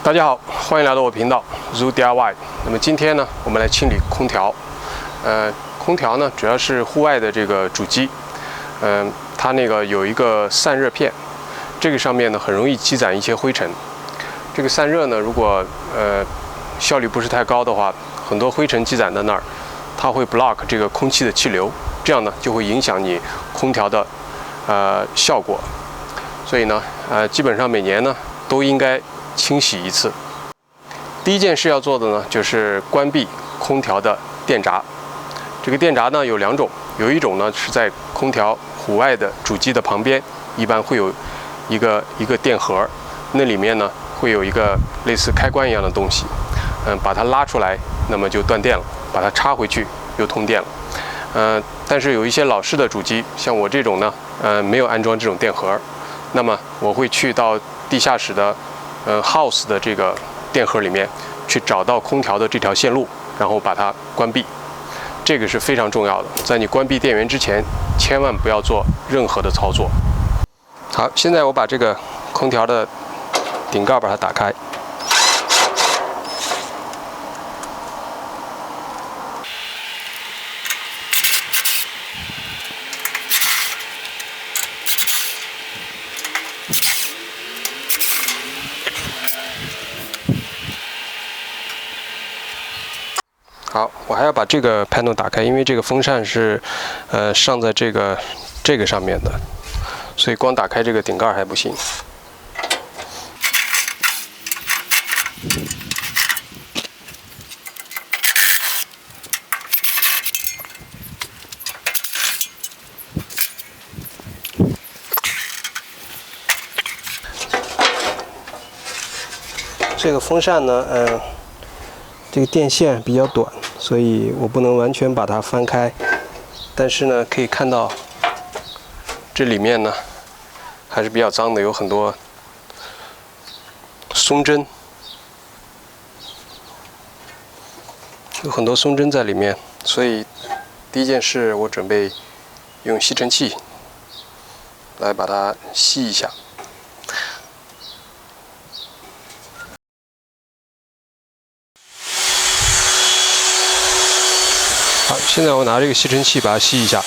大家好，欢迎来到我频道 Zoo DIY。那么今天呢，我们来清理空调。空调呢主要是户外的这个主机，它那个有一个散热片，这个上面呢很容易积攒一些灰尘。这个散热呢，如果效率不是太高的话，很多灰尘积攒在那儿，它会 block 这个空气的气流，这样呢就会影响你空调的效果。所以呢，基本上每年呢都应该清洗一次。第一件事要做的呢，就是关闭空调的电闸。这个电闸呢有两种，有一种呢是在空调户外的主机的旁边，一般会有一个电盒，那里面呢会有一个类似开关一样的东西，把它拉出来，那么就断电了；把它插回去又通电了。但是有一些老式的主机，像我这种呢，没有安装这种电盒，那么我会去到地下室的house 的这个电盒里面去找到空调的这条线路，然后把它关闭。这个是非常重要的，在你关闭电源之前，千万不要做任何的操作。好，现在我把这个空调的顶盖把它打开。好，我还要把这个 panel 打开，因为这个风扇是上在这个上面的，所以光打开这个顶盖还不行。这个风扇呢，这个电线比较短，所以我不能完全把它翻开，但是呢，可以看到这里面呢还是比较脏的，有很多松针，在里面，所以第一件事我准备用吸尘器来把它吸一下。好，现在我拿这个吸尘器把它吸一下。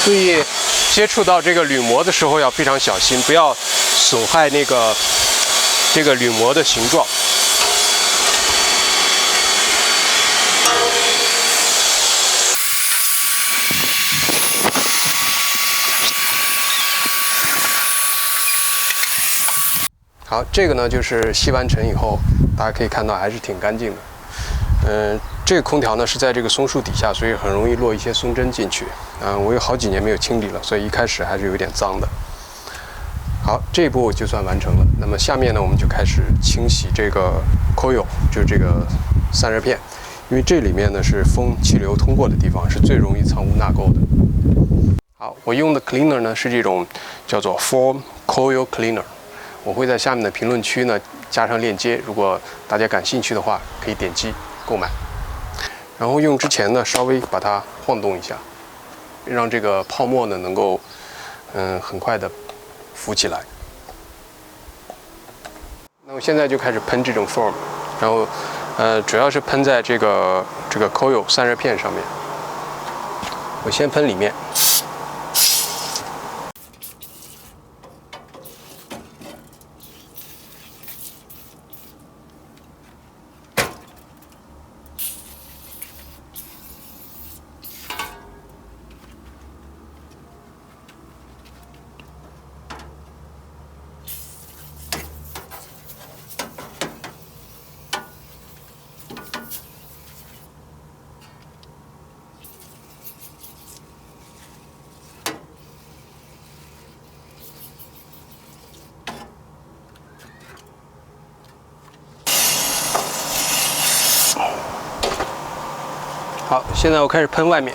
注意接触到这个铝膜的时候要非常小心，不要损害这个铝膜的形状。好，这个呢就是吸完尘以后，大家可以看到还是挺干净的。这个空调呢是在这个松树底下，所以很容易落一些松针进去。我有好几年没有清理了，所以一开始还是有点脏的。好，这一步就算完成了。那么下面呢，我们就开始清洗这个 coil， 就是这个散热片，因为这里面呢是风气流通过的地方，是最容易藏污纳垢的。好，我用的 cleaner 呢是这种叫做 Form Coil Cleaner， 我会在下面的评论区呢加上链接，如果大家感兴趣的话，可以点击购买。然后用之前呢，稍微把它晃动一下，让这个泡沫呢能够很快的浮起来。那我现在就开始喷这种 foam， 然后主要是喷在这个 coil 散热片上面。我先喷里面。好，现在我开始喷外面。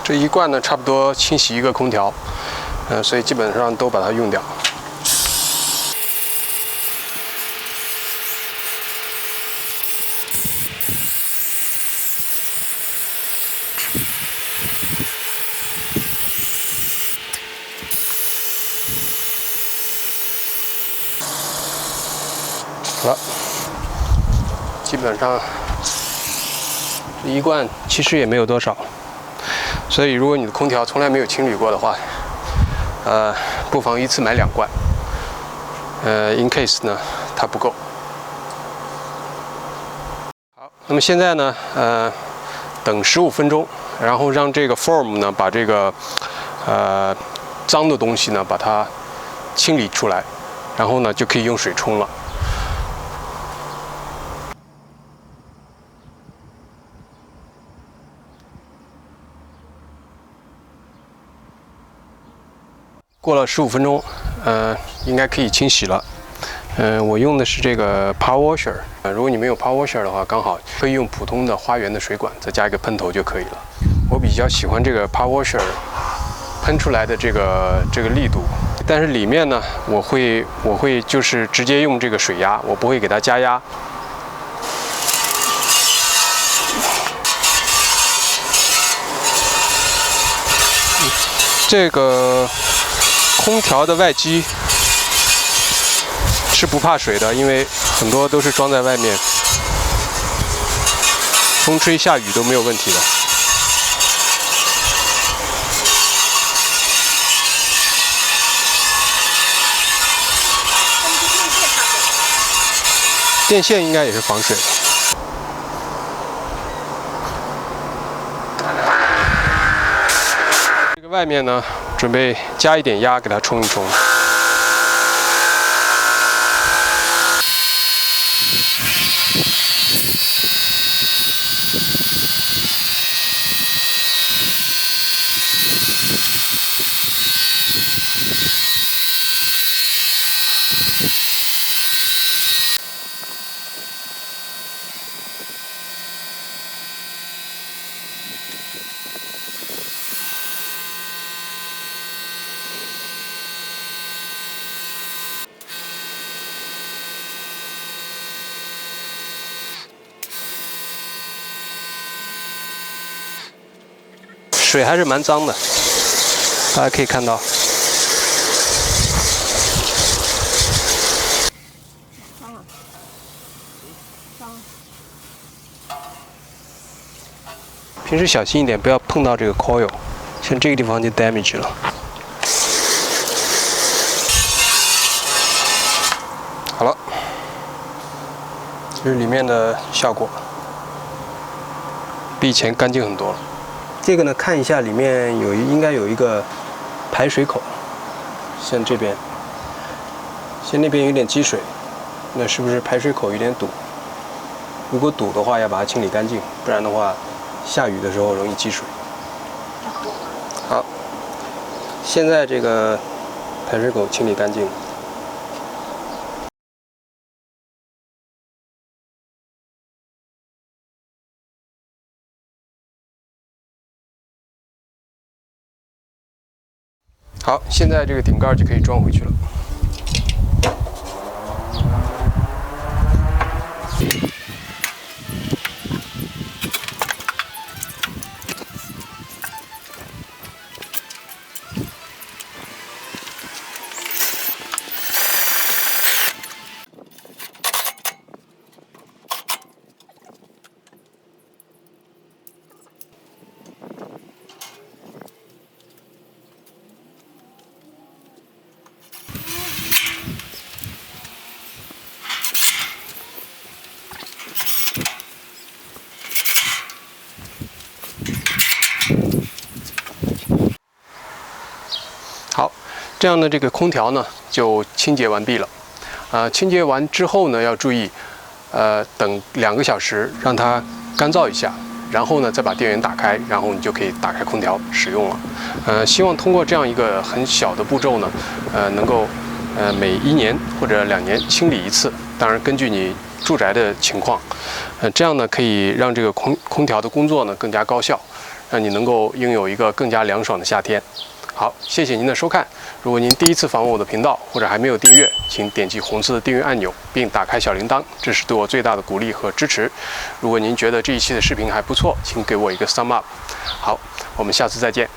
这一罐呢，差不多清洗一个空调，所以基本上都把它用掉。好了，基本上一罐其实也没有多少。 所以，如果你的空调从来没有清理过的话，不妨一次买2罐。in case 呢，它不够。好，那么现在呢，等15分钟，然后让这个 foam 呢把这个脏的东西呢把它清理出来，然后呢就可以用水冲了。 过了15分钟，应该可以清洗了。我用的是这个 power washer。如果你没有 power washer 的话，刚好可以用普通的花园的水管，再加一个喷头就可以了。我比较喜欢这个 power washer 喷出来的这个力度，但是里面呢，我会就是直接用这个水压，我不会给它加压。这个。 空调的外机是不怕水的，因为很多都是装在外面，风吹下雨都没有问题的。电线应该也是防水的。 外面呢，准备加一点压，给它冲一冲。水还是蛮脏的，大家可以看到。脏啊！脏。平时小心一点，不要碰到这个 coil， 像这个地方就 damage 了。好了，这是里面的效果，比以前干净很多了。 这个呢，看一下里面应该有一个排水口，像这边，像那边有点积水，那是不是排水口有点堵？如果堵的话，要把它清理干净，不然的话，下雨的时候容易积水。好，现在这个排水口清理干净了。 好，现在这个顶盖就可以装回去了。这样的这个空调呢就清洁完毕了。清洁完之后呢，要注意，等2个小时让它干燥一下，然后呢再把电源打开，然后你就可以打开空调使用了。希望通过这样一个很小的步骤呢，能够每1年或者2年清理一次，当然根据你住宅的情况，这样呢可以让这个空调的工作呢更加高效，让你能够拥有一个更加凉爽的夏天。好，谢谢您的收看。如果您第一次访问我的频道，或者还没有订阅，请点击红色的订阅按钮，并打开小铃铛，这是对我最大的鼓励和支持。如果您觉得这一期的视频还不错，请给我一个 thumb up。好，我们下次再见。